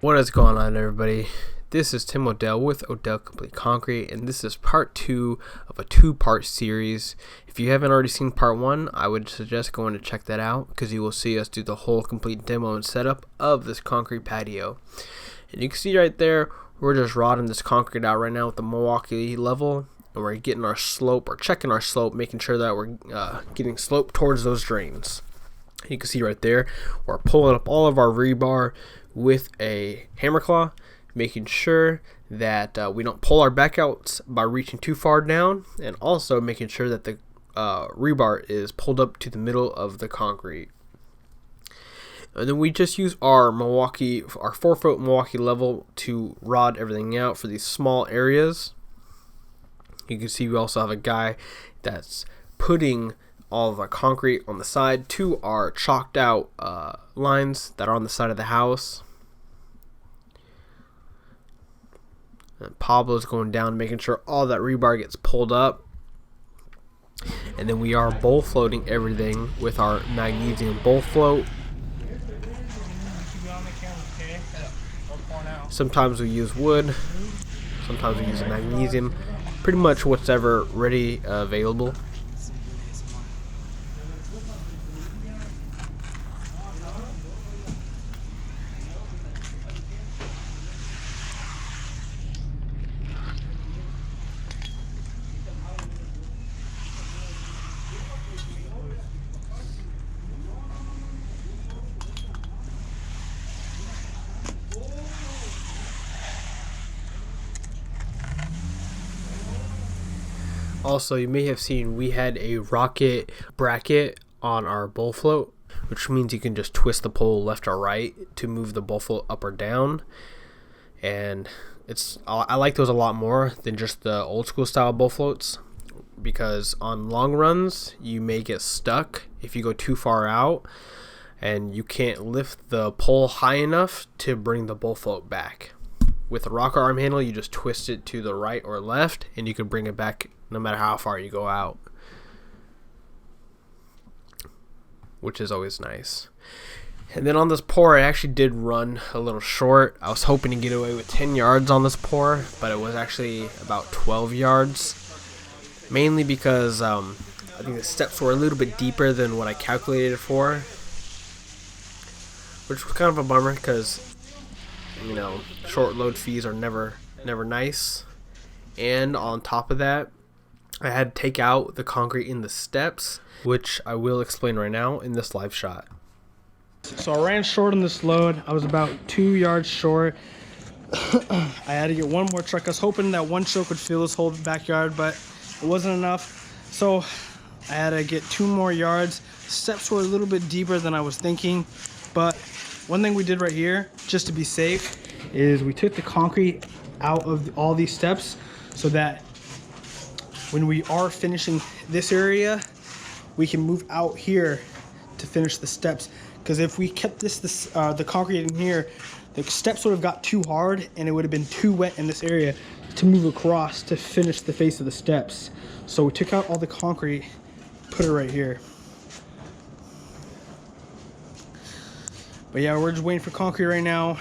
What is going on, everybody? This is Tim Odell with Odell Complete Concrete, and this is part 2 of a 2-part series. If you haven't already seen part 1, I would suggest going to check that out because you will see us do the whole complete demo and setup of this concrete patio. And you can see right there, we're just rodding this concrete out right now with the Milwaukee level, and we're getting our slope, or checking our slope, making sure that we're getting slope towards those drains. You can see right there, we're pulling up all of our rebar with a hammer claw, making sure that we don't pull our back outs by reaching too far down, and also making sure that the rebar is pulled up to the middle of the concrete. And then we just use our 4-foot Milwaukee level to rod everything out for these small areas. You can see we also have a guy that's putting all of our concrete on the side to our chalked out lines that are on the side of the house. And Pablo's going down, making sure all that rebar gets pulled up. And then we are bowl floating everything with our magnesium bowl float. Sometimes we use wood, sometimes we use magnesium, pretty much whatever ready available. Also, you may have seen we had a rocket bracket on our bowl float, which means you can just twist the pole left or right to move the bowl float up or down. And I like those a lot more than just the old school style bowl floats, because on long runs you may get stuck if you go too far out and you can't lift the pole high enough to bring the bowl float back. With the rocker arm handle, you just twist it to the right or left and you can bring it back no matter how far you go out, which is always nice. And then on this pour, I actually did run a little short. I was hoping to get away with 10 yards on this pour, but it was actually about 12 yards, mainly because I think the steps were a little bit deeper than what I calculated for, which was kind of a bummer because, you know, short load fees are never nice. And on top of that, I had to take out the concrete in the steps, which I will explain right now in this live shot. So I ran short on this load. I was about 2 yards short. I had to get one more truck. I was hoping that one truck would fill this whole backyard, but it wasn't enough. So I had to get 2 more yards. Steps were a little bit deeper than I was thinking, but one thing we did right here, just to be safe, is we took the concrete out of all these steps so that when we are finishing this area, we can move out here to finish the steps. Because if we kept the concrete in here, the steps would have got too hard and it would have been too wet in this area to move across to finish the face of the steps. So we took out all the concrete, put it right here. But yeah, we're just waiting for concrete right now,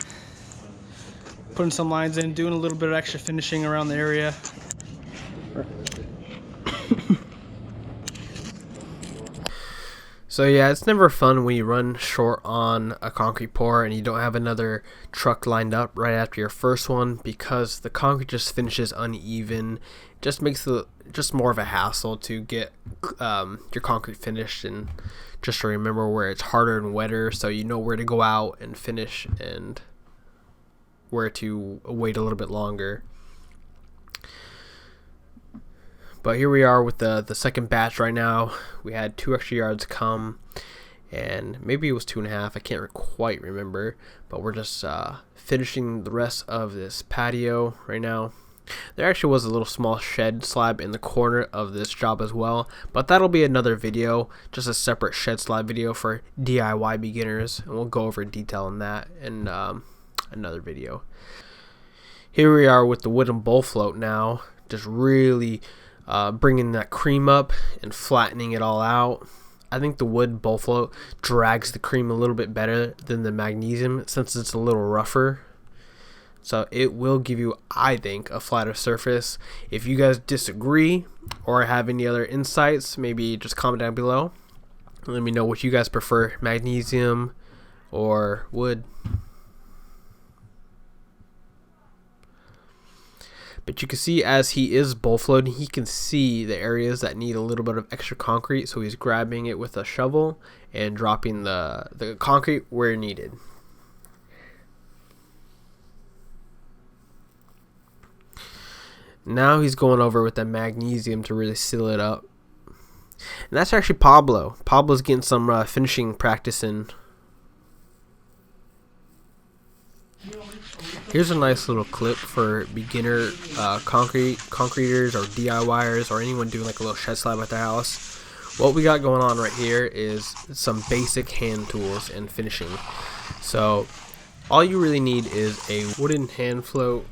putting some lines in, doing a little bit of extra finishing around the area. So yeah, it's never fun when you run short on a concrete pour and you don't have another truck lined up right after your first one, because the concrete just finishes uneven. Just makes it just more of a hassle to get your concrete finished, and just to remember where it's harder and wetter so you know where to go out and finish and where to wait a little bit longer. But here we are with the second batch right now. We had 2 extra yards come, and maybe it was 2.5. I can't quite remember. But we're just finishing the rest of this patio right now. There actually was a little small shed slab in the corner of this job as well, but that'll be another video, just a separate shed slab video for DIY beginners, and we'll go over detail on that in another video. Here we are with the wooden bowl float now, just really bringing that cream up and flattening it all out. I think the wood bowl float drags the cream a little bit better than the magnesium since it's a little rougher. So it will give you, I think, a flatter surface. If you guys disagree or have any other insights, maybe just comment down below. Let me know what you guys prefer, magnesium or wood. But you can see as he is bowl floating, he can see the areas that need a little bit of extra concrete. So he's grabbing it with a shovel and dropping the concrete where needed. Now he's going over with the magnesium to really seal it up. And that's actually Pablo. Pablo's getting some finishing practice in. Here's a nice little clip for beginner concreters or DIYers or anyone doing like a little shed slab at their house. What we got going on right here is some basic hand tools and finishing. So all you really need is a wooden hand float,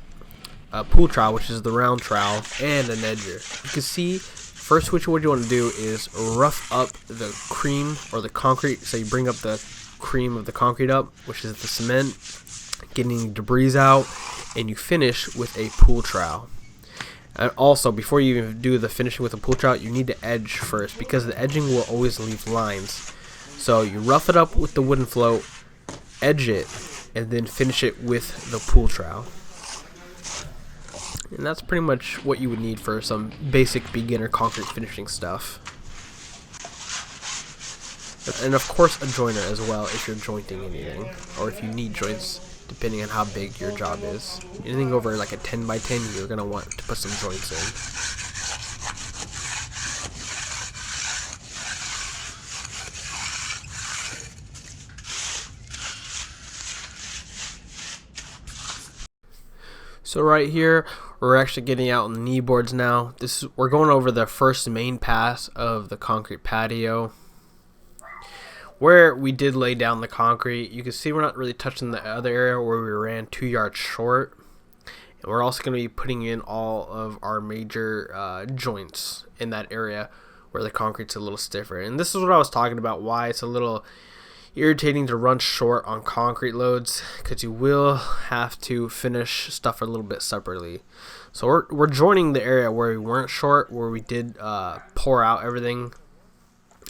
a pool trowel, which is the round trowel, and an edger. You can see first what you want to do is rough up the cream or the concrete. So you bring up the cream of the concrete up, which is the cement, getting debris out, and you finish with a pool trowel. And also, before you even do the finishing with a pool trowel, you need to edge first, because the edging will always leave lines. So you rough it up with the wooden float, edge it, and then finish it with the pool trowel. And that's pretty much what you would need for some basic beginner concrete finishing stuff. And of course a joiner as well if you're jointing anything, or if you need joints depending on how big your job is. Anything over like a 10 by 10 you're going to want to put some joints in. So right here, we're actually getting out on the knee boards now. We're going over the first main pass of the concrete patio, where we did lay down the concrete. You can see we're not really touching the other area where we ran 2 yards short. And we're also going to be putting in all of our major joints in that area where the concrete's a little stiffer. And this is what I was talking about, why it's a little irritating to run short on concrete loads, because you will have to finish stuff a little bit separately. So we're joining the area where we weren't short, where we did pour out everything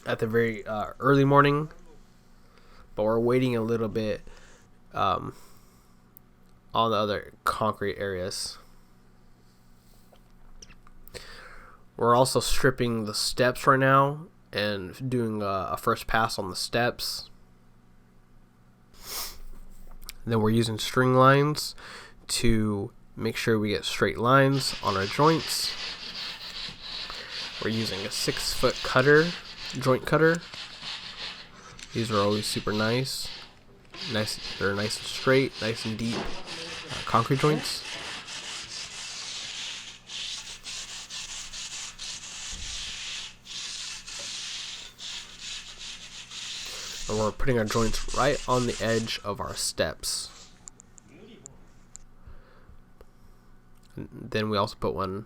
at the very early morning, but we're waiting a little bit on the other concrete areas. We're also stripping the steps right now and doing a first pass on the steps. Then we're using string lines to make sure we get straight lines on our joints. We're using a 6-foot cutter, joint cutter. These are always super nice. They're nice and straight, nice and deep concrete joints. And we're putting our joints right on the edge of our steps. And then we also put one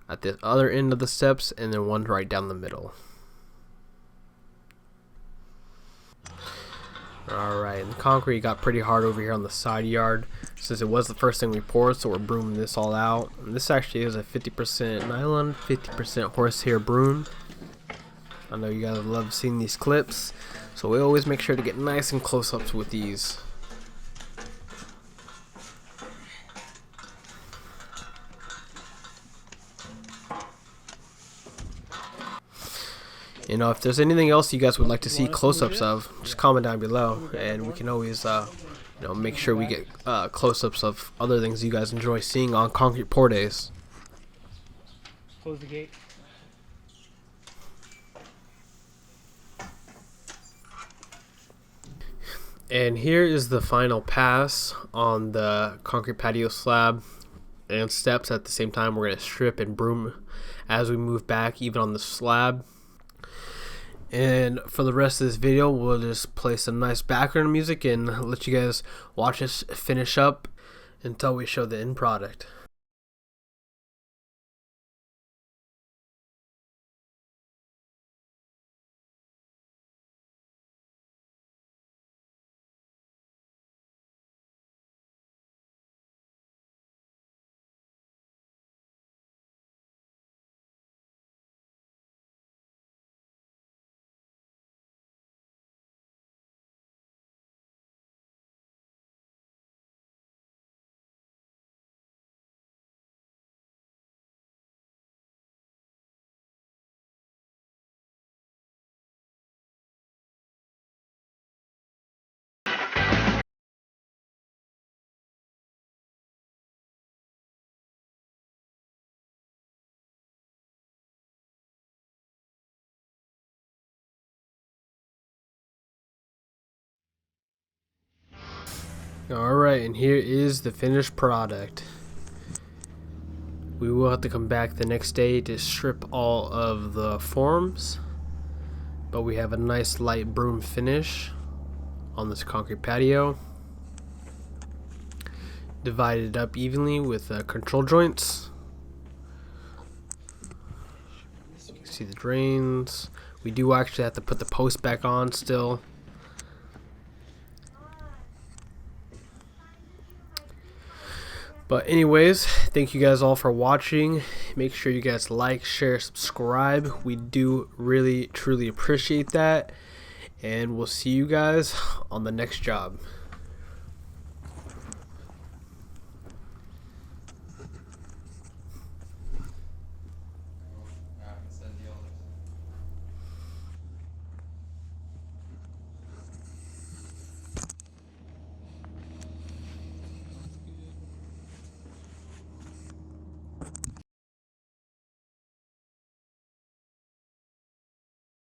at the other end of the steps, and then one right down the middle. Alright, and the concrete got pretty hard over here on the side yard, since it was the first thing we poured, so we're brooming this all out. And this actually is a 50% nylon, 50% horsehair broom. I know you guys love seeing these clips, so we always make sure to get nice and close-ups with these. You know, if there's anything else you guys would like to see close-ups of, just comment down below, and we can always make sure we get close-ups of other things you guys enjoy seeing on concrete pour days. Close the gate. And here is the final pass on the concrete patio slab and steps. At the same time, we're going to strip and broom as we move back, even on the slab. And for the rest of this video, we'll just play some nice background music and let you guys watch us finish up until we show the end product. Alright, and here is the finished product. We will have to come back the next day to strip all of the forms, but we have a nice light broom finish on this concrete patio. Divided up evenly with control joints. You can see the drains. We do actually have to put the post back on still. But anyways, thank you guys all for watching. Make sure you guys like, share, subscribe. We do really truly appreciate that. And we'll see you guys on the next job.